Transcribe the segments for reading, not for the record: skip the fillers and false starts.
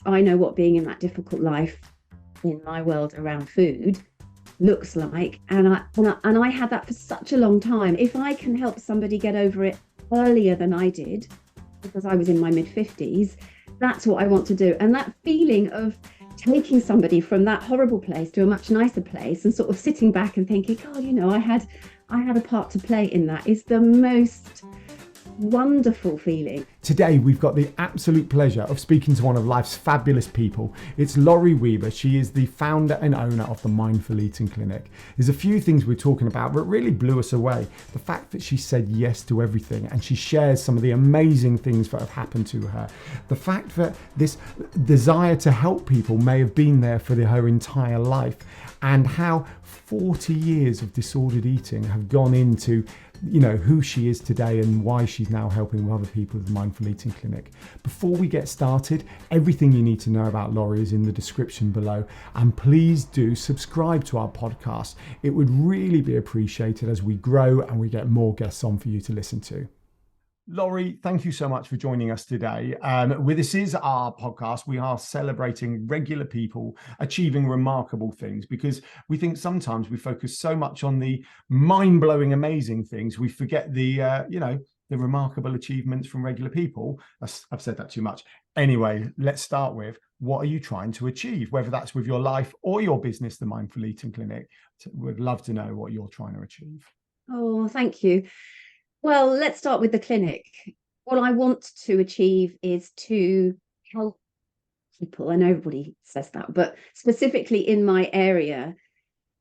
I know what being in that difficult life in my world around food looks like, and I had that for such a long time. If I can help somebody get over it earlier than I did, because I was in my mid 50s, that's what I want to do. And that feeling of taking somebody from that horrible place to a much nicer place and sort of sitting back and thinking, God, I had a part to play in that is the most wonderful feeling. Today, we've got the absolute pleasure of speaking to one of life's fabulous people. It's Laurie Weber. She is the founder and owner of the Mindful Eating Clinic. There's a few things we're talking about that really blew us away. The fact that she said yes to everything and she shares some of the amazing things that have happened to her. The fact that this desire to help people may have been there for her entire life, and how 40 years of disordered eating have gone into who she is today and why she's now helping other people with the Mindful Eating Clinic. Before we get started, everything you need to know about Laurie is in the description below, and please do subscribe to our podcast. It would really be appreciated as we grow and we get more guests on for you to listen to. Laurie, thank you so much for joining us today. This is our podcast. We are celebrating regular people achieving remarkable things, because we think sometimes we focus so much on the mind-blowing, amazing things, we forget the remarkable achievements from regular people. I've said that too much. Anyway, let's start with, what are you trying to achieve, whether that's with your life or your business, the Mindful Eating Clinic? We'd love to know what you're trying to achieve. Oh, thank you. Well, let's start with the clinic. What I want to achieve is to help people, and everybody says that, but specifically in my area,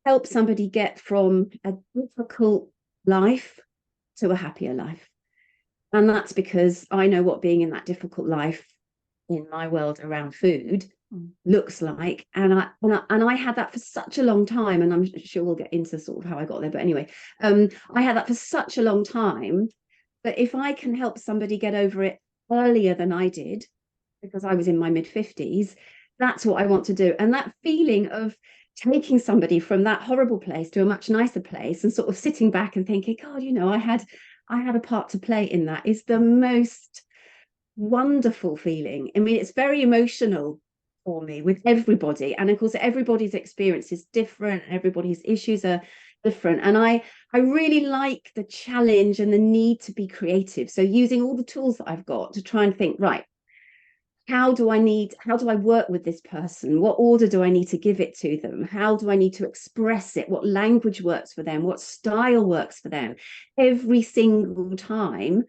help somebody get from a difficult life to a happier life. And that's because I know what being in that difficult life in my world around food looks like, and I had that for such a long time, and I'm sure we'll get into sort of how I got there, but anyway, I had that for such a long time that if I can help somebody get over it earlier than I did, because I was in my mid 50s, that's what I want to do. And that feeling of taking somebody from that horrible place to a much nicer place and sort of sitting back and thinking, God, I had a part to play in that is the most wonderful feeling. I mean, it's very emotional for me with everybody, and of course everybody's experience is different, everybody's issues are different, and I really like the challenge and the need to be creative. So using all the tools that I've got to try and think, right, how do I work with this person? What order do I need to give it to them? How do I need to express it? What language works for them? What style works for them? Every single time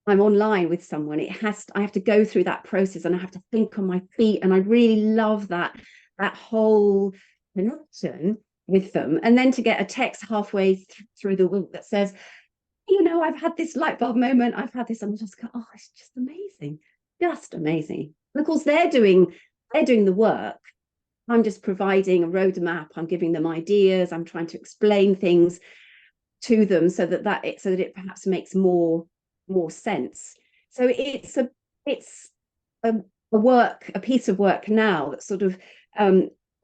I'm online with someone, I have to go through that process, and I have to think on my feet, and I really love that whole connection with them. And then to get a text halfway through the week that says, I've had this light bulb moment, I've had this, I'm just going, oh, it's just amazing, just amazing. And of course they're doing the work. I'm just providing a roadmap, I'm giving them ideas, I'm trying to explain things to them so that it perhaps makes more sense. So it's a piece of work now that sort of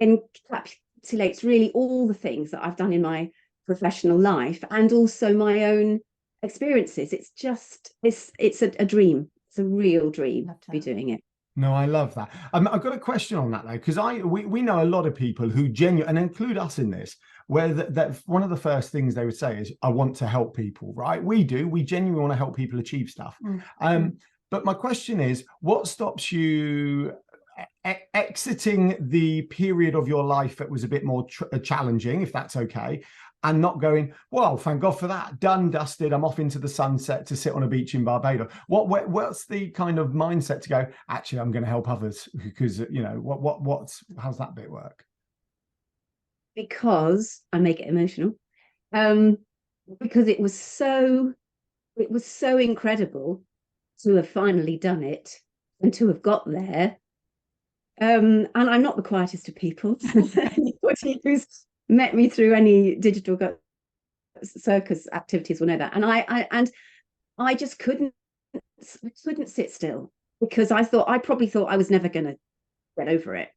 encapsulates really all the things that I've done in my professional life and also my own experiences. It's a dream. It's a real dream to be doing it. No, I love that. I've got a question on that though, because we know a lot of people who genuinely, and include us in this, where that one of the first things they would say is, I want to help people, right? We genuinely want to help people achieve stuff. But my question is, what stops you exiting the period of your life that was a bit more challenging, if that's okay, and not going, well, thank God for that, done, dusted, I'm off into the sunset to sit on a beach in Barbados? What's the kind of mindset to go, actually, I'm going to help others? Because, how's that bit work? Because I make it emotional. Because it was so incredible to have finally done it and to have got there. And I'm not the quietest of people. Anybody who's met me through any digital circus activities will know that. And I just couldn't sit still, because I probably thought I was never going to get over it.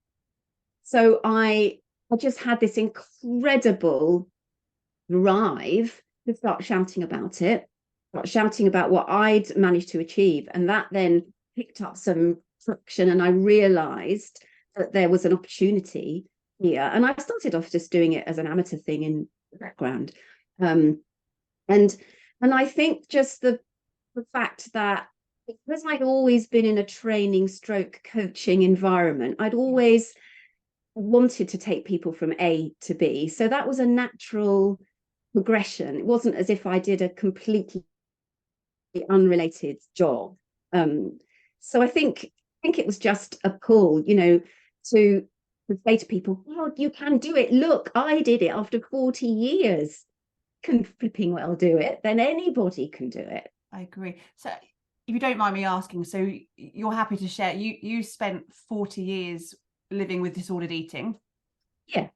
So I just had this incredible drive to start shouting about what I'd managed to achieve. And that then picked up some traction, and I realized that there was an opportunity here. And I started off just doing it as an amateur thing in the background. Um, and I think just the fact that because I'd always been in a training stroke coaching environment, I'd always wanted to take people from A to B. So that was a natural progression. It wasn't as if I did a completely unrelated job. So I think it was just a pull, to say to people, oh, you can do it. Look, I did it after 40 years. Can flipping well do it, then anybody can do it. I agree. So if you don't mind me asking, so you're happy to share, you spent 40 years living with disordered eating. Yeah.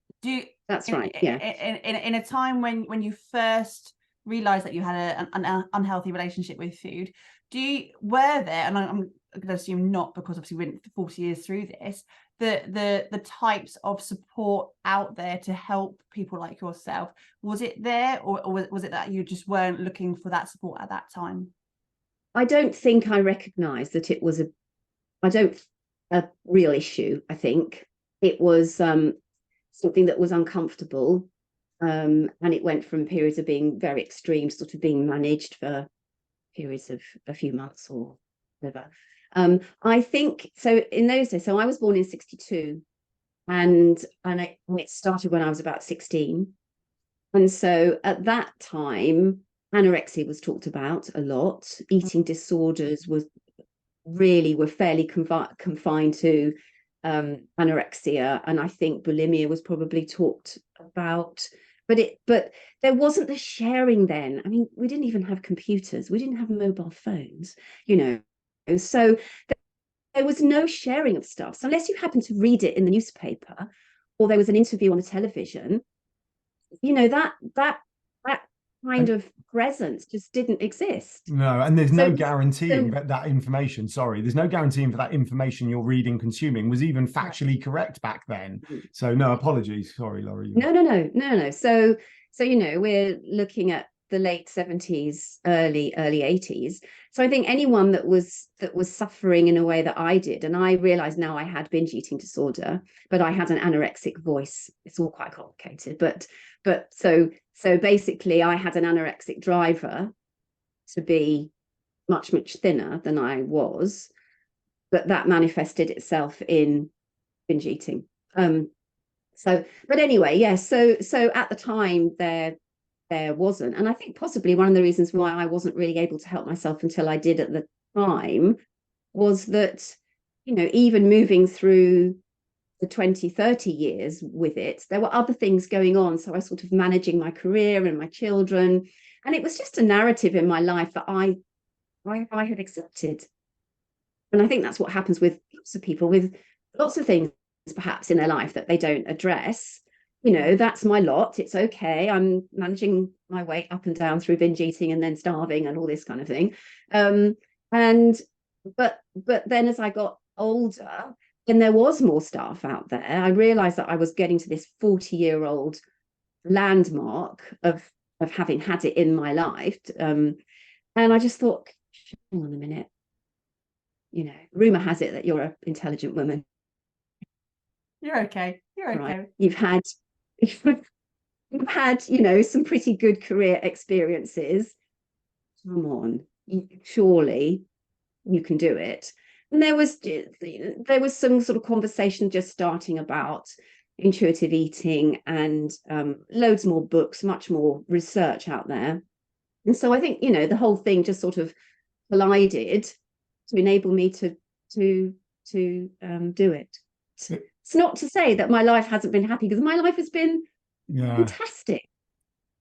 That's right. Yeah. In a time when you first realized that you had an unhealthy relationship with food, were there, and I'm going to assume not, because obviously we went 40 years through this, the types of support out there to help people like yourself, was it there, or was it that you just weren't looking for that support at that time? I don't think I recognized that it was a real issue. I think it was something that was uncomfortable, and it went from periods of being very extreme, sort of being managed for periods of a few months or whatever. I think so in those days. So I was born in 62, and it started when I was about 16, and so at that time anorexia was talked about a lot. Eating disorders were fairly confined to anorexia, and I think bulimia was probably talked about, but there wasn't the sharing then. I mean, we didn't even have computers, we didn't have mobile phones, so there was no sharing of stuff. So unless you happened to read it in the newspaper, or there was an interview on the television, that kind of presence just didn't exist. No, and there's no guaranteeing that that information, there's no guaranteeing for that information you're reading, consuming was even factually correct back then. So no, apologies. Sorry, Laurie. No. So we're looking at the late 70s, early 80s. So I think anyone that was suffering in a way that I did, and I realized now I had binge eating disorder, but I had an anorexic voice. It's all quite complicated, but so basically I had an anorexic driver to be much thinner than I was, but that manifested itself in binge eating. But anyway, yes. So at the time there wasn't, and I think possibly one of the reasons why I wasn't really able to help myself until I did at the time was that, even moving through the 20-30 years with it, there were other things going on. So I was sort of managing my career and my children, and it was just a narrative in my life that I had accepted. And I think that's what happens with lots of people with lots of things perhaps in their life that they don't address. That's my lot. It's okay. I'm managing my weight up and down through binge eating and then starving and all this kind of thing. But then as I got older, then there was more stuff out there. I realized that I was getting to this 40-year-old landmark of having had it in my life. And I just thought, hang on a minute. Rumor has it that you're an intelligent woman. You're okay. Right. You've had some pretty good career experiences. Come on, surely you can do it. And there was some sort of conversation just starting about intuitive eating, and loads more books, much more research out there. And so I think the whole thing just sort of collided to enable me to do it. It's not to say that my life hasn't been happy, because my life has been fantastic,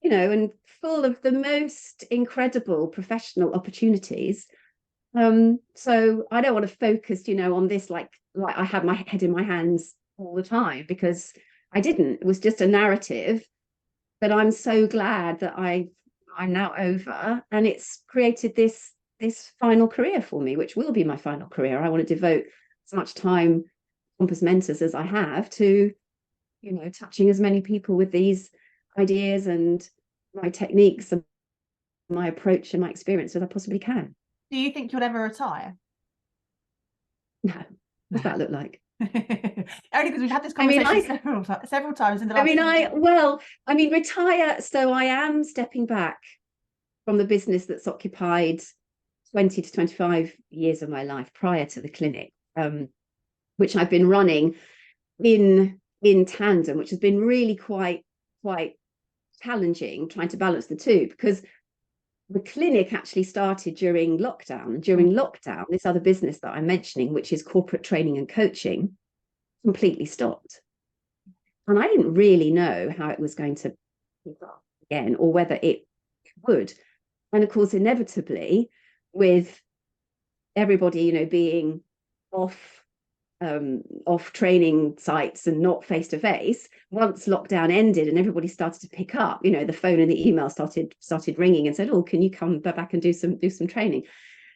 and full of the most incredible professional opportunities. So I don't want to focus, on this like I had my head in my hands all the time, because I didn't. It was just a narrative. But I'm so glad that I'm now over, and it's created this final career for me, which will be my final career. I want to devote as much time Compass Mentors as I have to, touching as many people with these ideas and my techniques and my approach and my experience as I possibly can. Do you think you'll ever retire? No, does that look like? Only because we've had this conversation several times in the last. Retire. So I am stepping back from the business that's occupied 20 to 25 years of my life prior to the clinic, which I've been running in tandem, which has been really quite challenging, trying to balance the two, because the clinic actually started during lockdown. During lockdown, this other business that I'm mentioning, which is corporate training and coaching, completely stopped. And I didn't really know how it was going to pick up again, or whether it would. And of course, inevitably, with everybody, being off training sites and not face to face, once lockdown ended and everybody started to pick up, the phone and the email started ringing and said, oh, can you come back and do some training?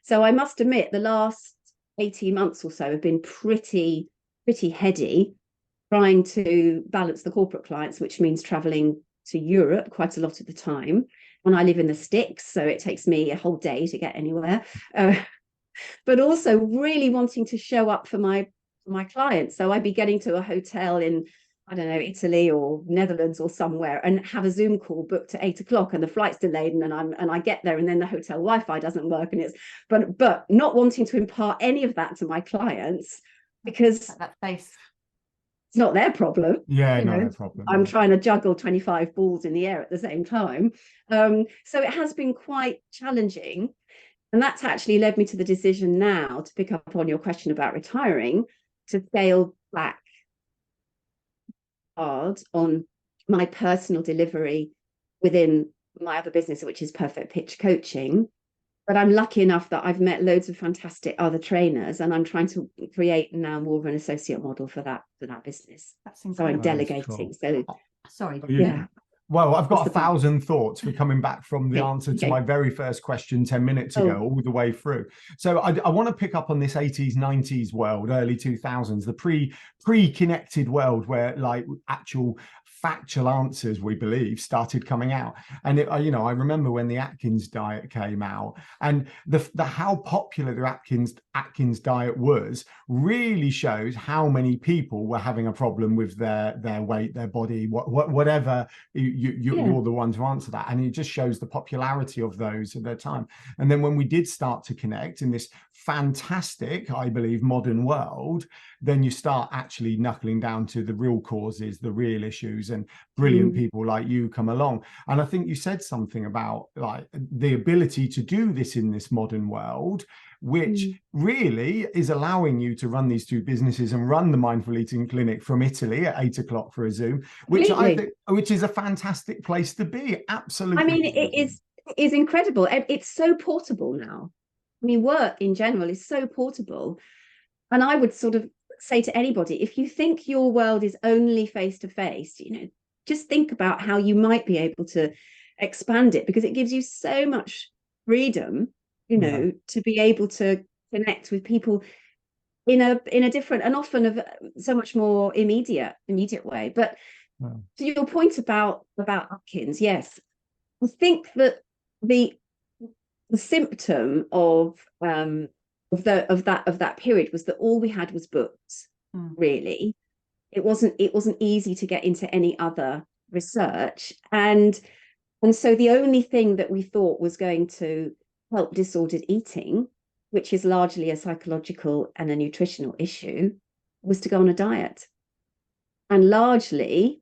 So I must admit, the last 18 months or so have been pretty heady, trying to balance the corporate clients, which means traveling to Europe quite a lot of the time. And I live in the sticks, so it takes me a whole day to get anywhere. But also really wanting to show up for my clients. So I'd be getting to a hotel in, I don't know, Italy or Netherlands or somewhere, and have a Zoom call booked at 8 o'clock, and the flight's delayed, and I get there, and then the hotel Wi-Fi doesn't work, and but not wanting to impart any of that to my clients, because that face, it's not their problem. Yeah, not their problem. I'm trying to juggle 25 balls in the air at the same time. So it has been quite challenging. And that's actually led me to the decision now, to pick up on your question about retiring, to scale back hard on my personal delivery within my other business, which is Perfect Pitch Coaching. But I'm lucky enough that I've met loads of fantastic other trainers, and I'm trying to create now more of an associate model for that business. That's so I'm delegating. Cool. So sorry. Yeah. Well, I've got 1,000 thoughts for coming back from the answer to my very first question 10 minutes ago, all the way through. So I want to pick up on this 80s, 90s world, early 2000s, the pre-connected world, where like actual factual answers, we believe, started coming out. And I remember when the Atkins diet came out, and the how popular the Atkins diet was really shows how many people were having a problem with their weight, their body, whatever. You're the one to answer that, and it just shows the popularity of those at their time. And then when we did start to connect in this fantastic, I believe, modern world, then you start actually knuckling down to the real causes, the real issues, and brilliant people like you come along. And I think you said something about like the ability to do this in this modern world, which really is allowing you to run these two businesses and run the Mindful Eating Clinic from Italy at 8 o'clock for a Zoom, which I think, which is a fantastic place to be. Absolutely. I mean, it is incredible. It's so portable now. I mean, work in general is so portable. And I would sort of say to anybody, if you think your world is only face to face, just think about how you might be able to expand it, because it gives you so much freedom, to be able to connect with people in a different and often of so much more immediate way. But to your point about Atkins, yes, I think that the symptom of that period was that all we had was books. Really, it wasn't easy to get into any other research, and so the only thing that we thought was going to help disordered eating, which is largely a psychological and a nutritional issue, was to go on a diet. And largely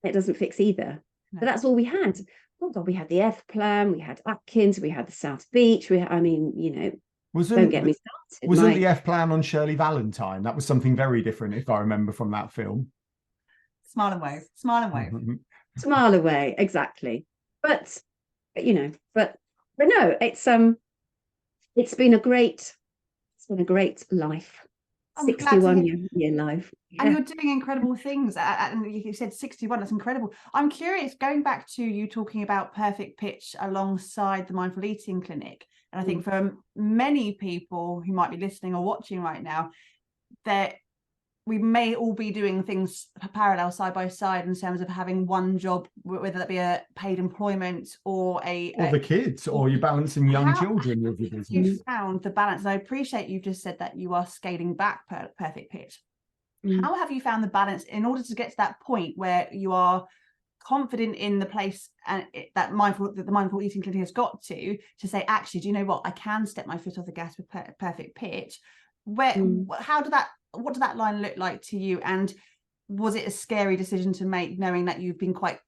it doesn't fix either. But that's all we had. Oh God, we had the F plan, we had Atkins, we had the South Beach, don't get me started. Wasn't the F plan on Shirley Valentine? That was something very different, if I remember from that film. Smile and wave. Smile away, exactly. But no, it's been a great life. 61-year life. And you're doing incredible things. And you said 61, that's incredible. I'm curious, going back to you talking about Perfect Pitch alongside the Mindful Eating Clinic, and I think for many people who might be listening or watching right now, that we may all be doing things parallel, side by side, in terms of having one job, whether that be a paid employment or the kids, or you're balancing young children with your business. You found the balance, and I appreciate you just said that you are scaling back Perfect Pitch. How have you found the balance in order to get to that point where you are confident in the place and that the mindful eating clinic has got to say, actually, do you know what, I can step my foot off the gas with Perfect Pitch? What does that line look like to you, and was it a scary decision to make, knowing that you've been quite,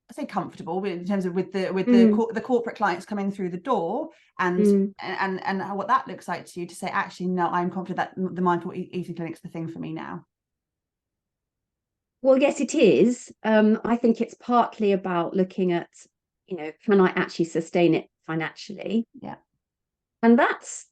I say, comfortable in terms of with the corporate clients coming through the door, and what that looks like to you, to say, actually, no, I'm confident that the mindful eating clinic's the thing for me now? Well, yes, it is. I think it's partly about looking at, can I actually sustain it financially? Yeah. And that's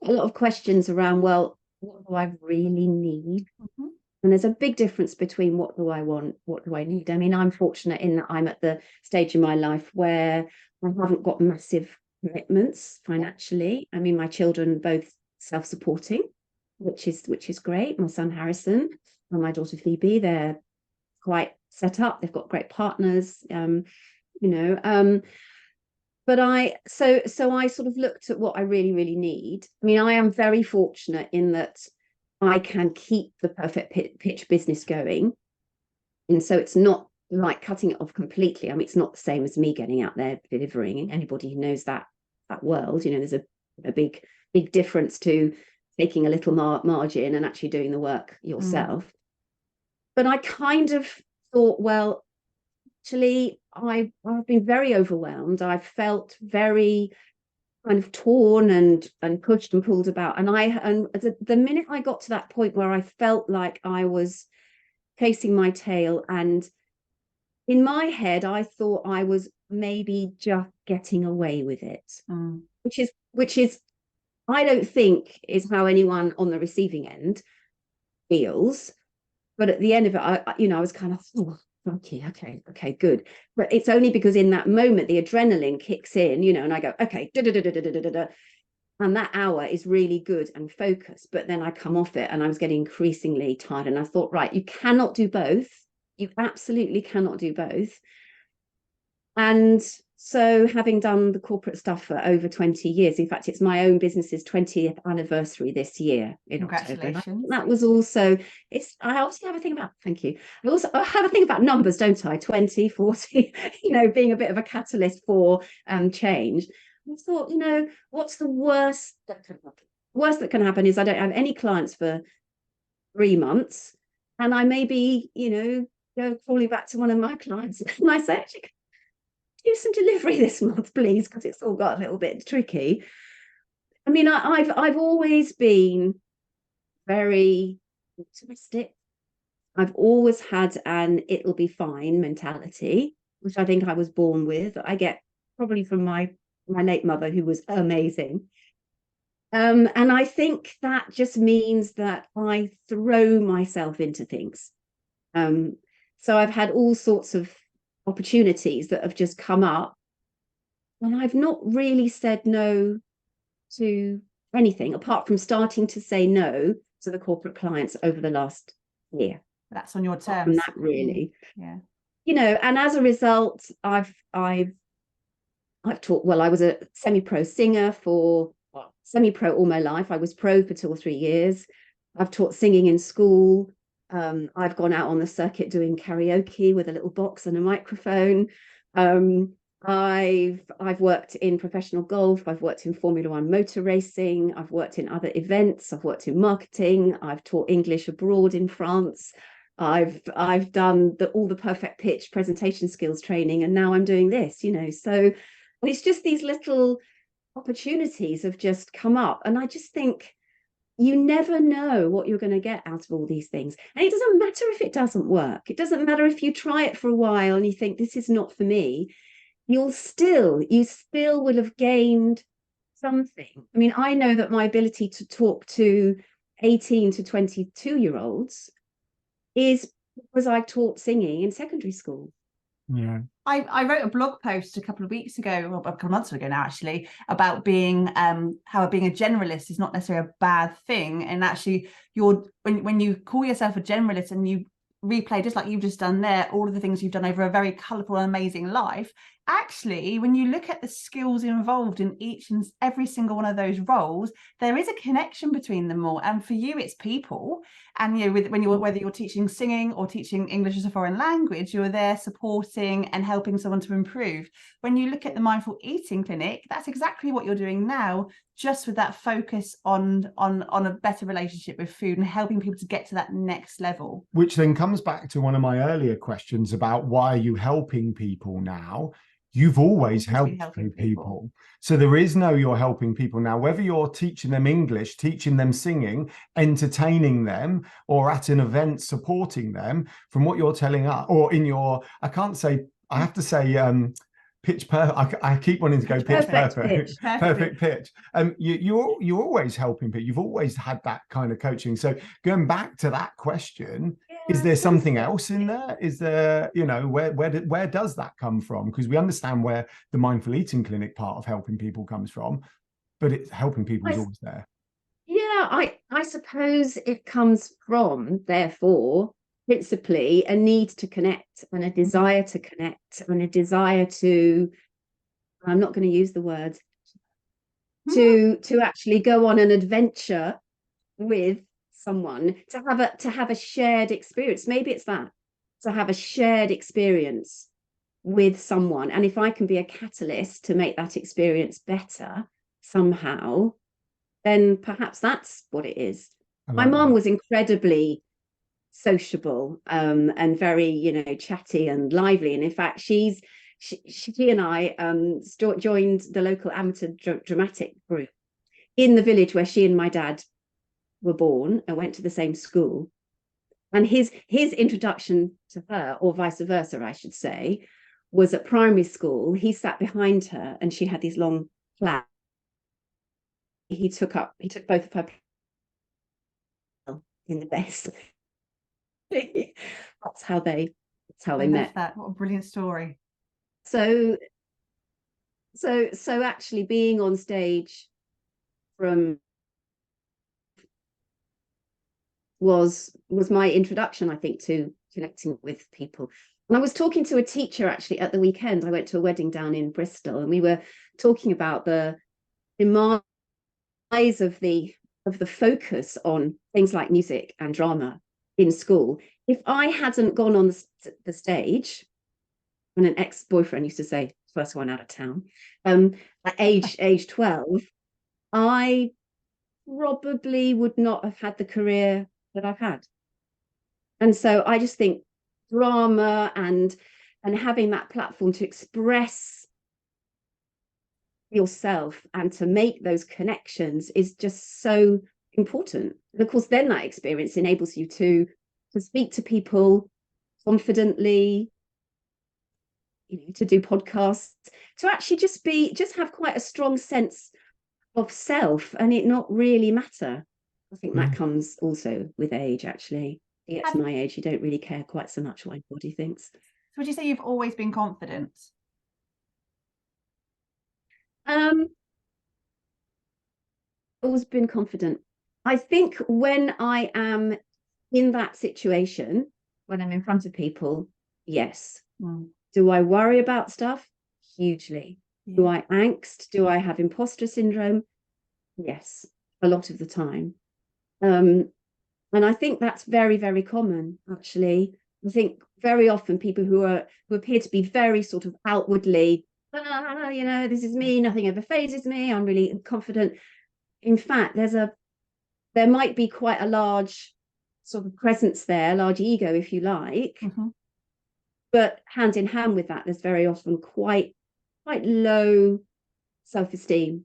a lot of questions around, well, what do I really need? And there's a big difference between what do I want, what do I need? I mean, I'm fortunate in that I'm at the stage in my life where I haven't got massive commitments financially. I mean, my children both self-supporting, which is great. My son Harrison and my daughter Phoebe, they're quite set up. They've got great partners, but I sort of looked at what I really, really need. I mean, I am very fortunate in that I can keep the Perfect Pitch business going. And so it's not like cutting it off completely. I mean, it's not the same as me getting out there delivering. Anybody who knows that world, there's a big difference to taking a little margin and actually doing the work yourself. But I kind of thought, well, actually, I've been very overwhelmed. I've felt very kind of torn and pushed and pulled about. And the minute I got to that point where I felt like I was chasing my tail, and in my head, I thought I was maybe just getting away with it, which is, I don't think is how anyone on the receiving end feels. But at the end of it, I was kind of, okay, good. But it's only because in that moment, the adrenaline kicks in, and I go, okay, and that hour is really good and focused. But then I come off it and I was getting increasingly tired. And I thought, right, you cannot do both. You absolutely cannot do both. And so, having done the corporate stuff for over 20 years, in fact, it's my own business's 20th anniversary this year in October. That was also, I obviously have a thing about, thank you. I have a thing about numbers, don't I? 20, 40, being a bit of a catalyst for change. I thought, what's the worst that can happen? Worst that can happen is I don't have any clients for 3 months, and I maybe, go crawling back to one of my clients and I say, actually, do some delivery this month, please, because it's all got a little bit tricky. I mean, I've always been very optimistic. I've always had an it'll be fine mentality, which I think I was born with. I get probably from my late mother, who was amazing. And I think that just means that I throw myself into things. So I've had all sorts of opportunities that have just come up, and I've not really said no to anything apart from starting to say no to the corporate clients over the last year. That's on your terms. From that, really. Yeah. And as a result, I've taught, well, I was a semi-pro singer semi-pro all my life. I was pro for 2 or 3 years. I've taught singing in school. I've gone out on the circuit doing karaoke with a little box and a microphone. I've worked in professional golf. I've worked in Formula One motor racing. I've worked in other events. I've worked in marketing. I've taught English abroad in France. I've done all the Perfect Pitch presentation skills training, and now I'm doing this. So it's just these little opportunities have just come up, and I just think, you never know what you're going to get out of all these things. And it doesn't matter if it doesn't work. It doesn't matter if you try it for a while and you think this is not for me. You still will have gained something. I mean, I know that my ability to talk to 18 to 22-year-olds is because I taught singing in secondary school. Yeah. I wrote a blog post a couple of weeks ago, or a couple of months ago now, actually, about being how being a generalist is not necessarily a bad thing. And actually, when you call yourself a generalist and you replay, just like you've just done there, all of the things you've done over a very colourful and amazing life, actually, when you look at the skills involved in each and every single one of those roles, there is a connection between them all. And for you, it's people. And whether you're teaching singing or teaching English as a foreign language, you're there supporting and helping someone to improve. When you look at the mindful eating clinic, that's exactly what you're doing now, just with that focus on a better relationship with food and helping people to get to that next level. Which then comes back to one of my earlier questions about why are you helping people now? You've always helped people. So there is no you're helping people now, whether you're teaching them English, teaching them singing, entertaining them, or at an event supporting them. From what you're telling us, or in your, I have to say pitch perfect. I keep wanting to go pitch perfect. Perfect pitch. You're always helping people. You've always had that kind of coaching. So going back to that question, is there something else in there? Is there, where does that come from? Because we understand where the mindful eating clinic part of helping people comes from, but it's helping people is always there. Yeah, I suppose it comes from, therefore, principally a need to connect and a desire to connect and a desire to, I'm not going to use the words, to actually go on an adventure with someone, to have a shared experience. Maybe it's that, to have a shared experience with someone. And if I can be a catalyst to make that experience better somehow, then perhaps that's what it is. My mom was incredibly sociable and very, chatty and lively. And in fact, she and I joined the local amateur dramatic group in the village where she and my dad were born and went to the same school. And his introduction to her, or vice versa, I should say, was at primary school. He sat behind her and she had these long plaids. He took both of her in the best. That's how they met. That. What a brilliant story. So actually being on stage was my introduction, I think, to connecting with people. And I was talking to a teacher actually at the weekend. I went to a wedding down in Bristol, and we were talking about the demise of the focus on things like music and drama in school. If I hadn't gone on the stage, and an ex-boyfriend used to say, first one out of town, at age 12, I probably would not have had the career that I've had. And so I just think drama and having that platform to express yourself and to make those connections is just so important. And of course, then that experience enables you to speak to people confidently, to do podcasts, to actually just have quite a strong sense of self and it not really matter. I think that comes also with age, actually. You get to my age, you don't really care quite so much what anybody thinks. So would you say you've always been confident? Always been confident. I think when I am in that situation, when I'm in front of people, yes. Do I worry about stuff? Hugely. Yeah. Do I angst? Do I have imposter syndrome? Yes, a lot of the time. And I think that's very, very common, actually. I think very often people who appear to be very sort of outwardly, this is me, nothing ever phases me, I'm really confident. In fact, there might be quite a large sort of presence there, large ego, if you like. But hand in hand with that, there's very often quite low self-esteem.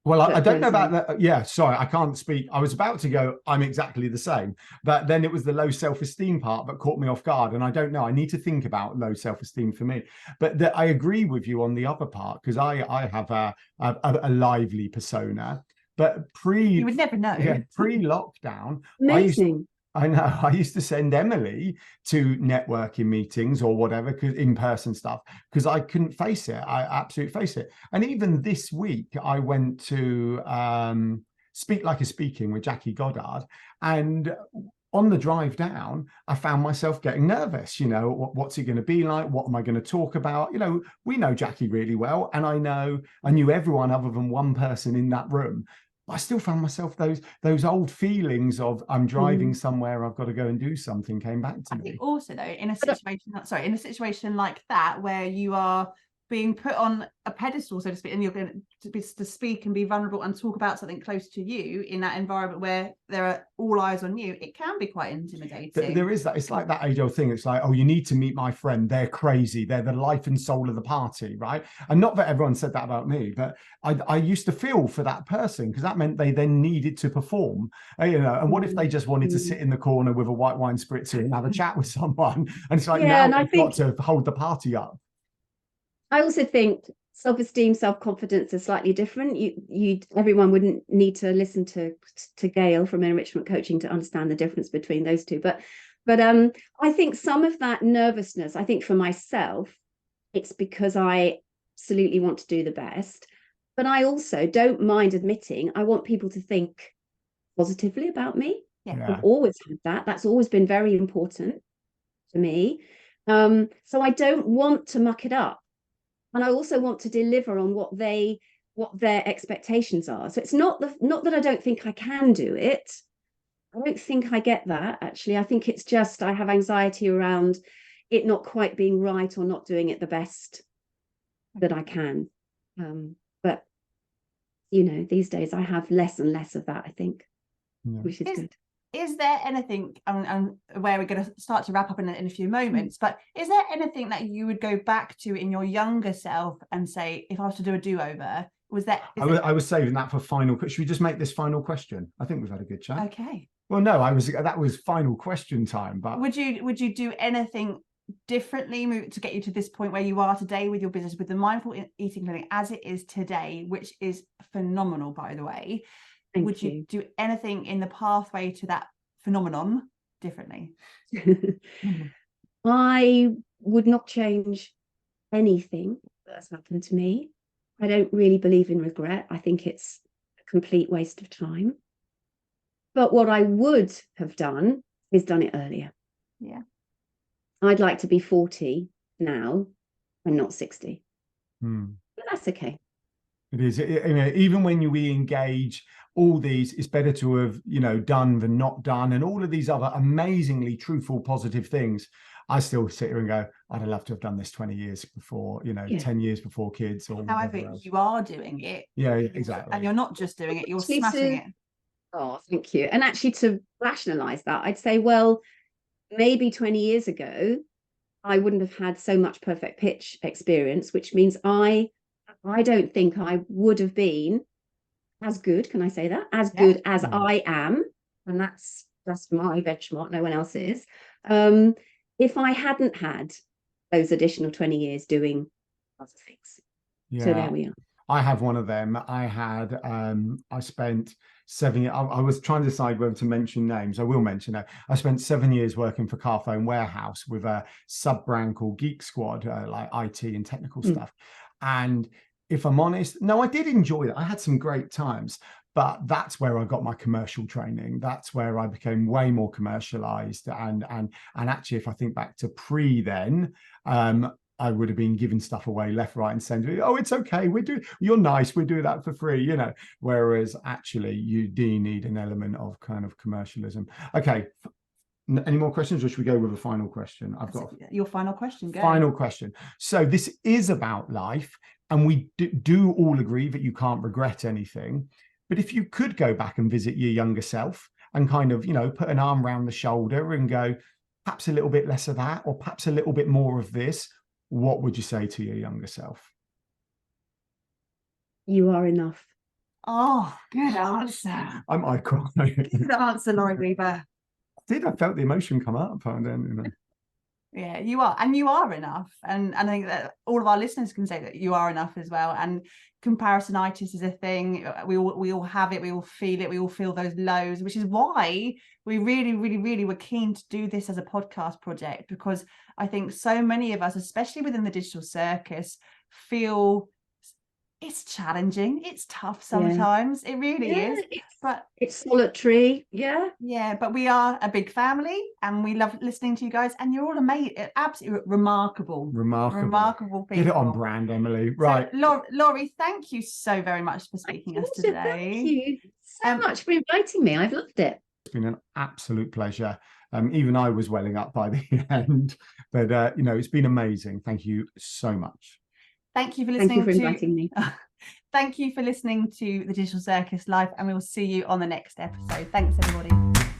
Well, I don't know about that. Yeah, sorry, I can't speak. I was about to go, I'm exactly the same. But then it was the low self-esteem part that caught me off guard. And I don't know. I need to think about low self-esteem for me. But I agree with you on the other part, because I have a lively persona. But you would never know. Yeah, pre-lockdown, amazing. I know. I used to send Emily to networking meetings or whatever, because in-person stuff, because I couldn't face it. I absolutely face it. And even this week, I went to Speak Like a Speaking with Jackie Goddard, and on the drive down, I found myself getting nervous. You know, what's it going to be like? What am I going to talk about? You know, we know Jackie really well, and I knew everyone other than one person in that room. I still found myself those old feelings of I'm driving somewhere, I've got to go and do something, came back to me. I think also though, in a situation like that, where you are being put on a pedestal, so to speak, and you're going to speak and be vulnerable and talk about something close to you in that environment where there are all eyes on you, it can be quite intimidating. There is that. It's like that age-old thing. It's like, oh, you need to meet my friend. They're crazy. They're the life and soul of the party, right? And not that everyone said that about me, but I used to feel for that person, because that meant they then needed to perform, you know. And what if they just wanted to sit in the corner with a white wine spritzer and have a chat with someone? And it's like, now I've got to hold the party up. I also think self-esteem, self-confidence are slightly different. Everyone wouldn't need to listen to Gail from enrichment coaching to understand the difference between those two. But I think some of that nervousness, I think for myself, it's because I absolutely want to do the best. But I also don't mind admitting I want people to think positively about me. Yeah. I've always had that. That's always been very important to me. So I don't want to muck it up. And I also want to deliver on what their expectations are. So it's not that I don't think I can do it. I don't think I get that, actually. I think it's just I have anxiety around it not quite being right or not doing it the best that I can. But, you know, these days I have less and less of that, I think, which is good. Is there anything, and where we're going to start to wrap up in a few moments, but is there anything that you would go back to in your younger self and say, if I was to do a do-over, I was saving that for final. Should we just make this final question? I think we've had a good chat. Okay. Well, no, that was final question time. But would you do anything differently to get you to this point where you are today with your business, with the mindful eating clinic as it is today, which is phenomenal, by the way? Would you do anything in the pathway to that phenomenon differently? I would not change anything that's happened to me. I don't really believe in regret. I think it's a complete waste of time. But what I would have done is done it earlier. Yeah. I'd like to be 40 now and not 60. But that's okay. It is. Even when we engage all these, it's better to have, done than not done, and all of these other amazingly truthful, positive things. I still sit here and go, I'd have loved to have done this 20 years before, 10 years before kids. Or however, you are doing it. Yeah, exactly. And you're not just doing it, you're smashing it. Oh, thank you. And actually, to rationalize that, I'd say, well, maybe 20 years ago, I wouldn't have had so much perfect pitch experience, which means I don't think I would have been as good, can I say that? As good as I am, and that's my benchmark, no one else is. If I hadn't had those additional 20 years doing other things. Yeah. So there we are. I have one of them. I spent 7 years. I was trying to decide whether to mention names. I will mention it. I spent 7 years working for Carphone Warehouse with a sub-brand called Geek Squad, like IT and technical stuff. And if I'm honest, no, I did enjoy it. I had some great times, but that's where I got my commercial training. That's where I became way more commercialized. And actually, if I think back to then, I would have been giving stuff away left, right, and center. Oh, it's okay. You're nice. We do that for free, Whereas actually, you do need an element of kind of commercialism. Okay. Any more questions, or should we go with a final question? I've got your final question. Go. Final question. So this is about life, and we do all agree that you can't regret anything. But if you could go back and visit your younger self and kind of, put an arm around the shoulder and go, perhaps a little bit less of that, or perhaps a little bit more of this, what would you say to your younger self? You are enough. Oh, good answer. I might cry. Good answer, Laurie Weaver. I felt the emotion come up. And then, Yeah, you are, and you are enough. And I think that all of our listeners can say that you are enough as well. And comparisonitis is a thing. We all have it. We all feel it. We all feel those lows, which is why we really were keen to do this as a podcast project, because I think so many of us, especially within the digital circus, feel it's challenging. It's tough sometimes. It really is. But it's solitary. Yeah. But we are a big family, and we love listening to you guys, and you're all amazing, absolutely remarkable people. Get it on brand, Emily. Right. So, Laurie, thank you so very much for speaking to us today. Thank you so much for inviting me. I've loved it. It's been an absolute pleasure. Even I was welling up by the end, but it's been amazing. Thank you so much. Thank you for listening. Thank you for inviting me. Thank you for listening to the Digital Circus Live, and we will see you on the next episode. Thanks, everybody.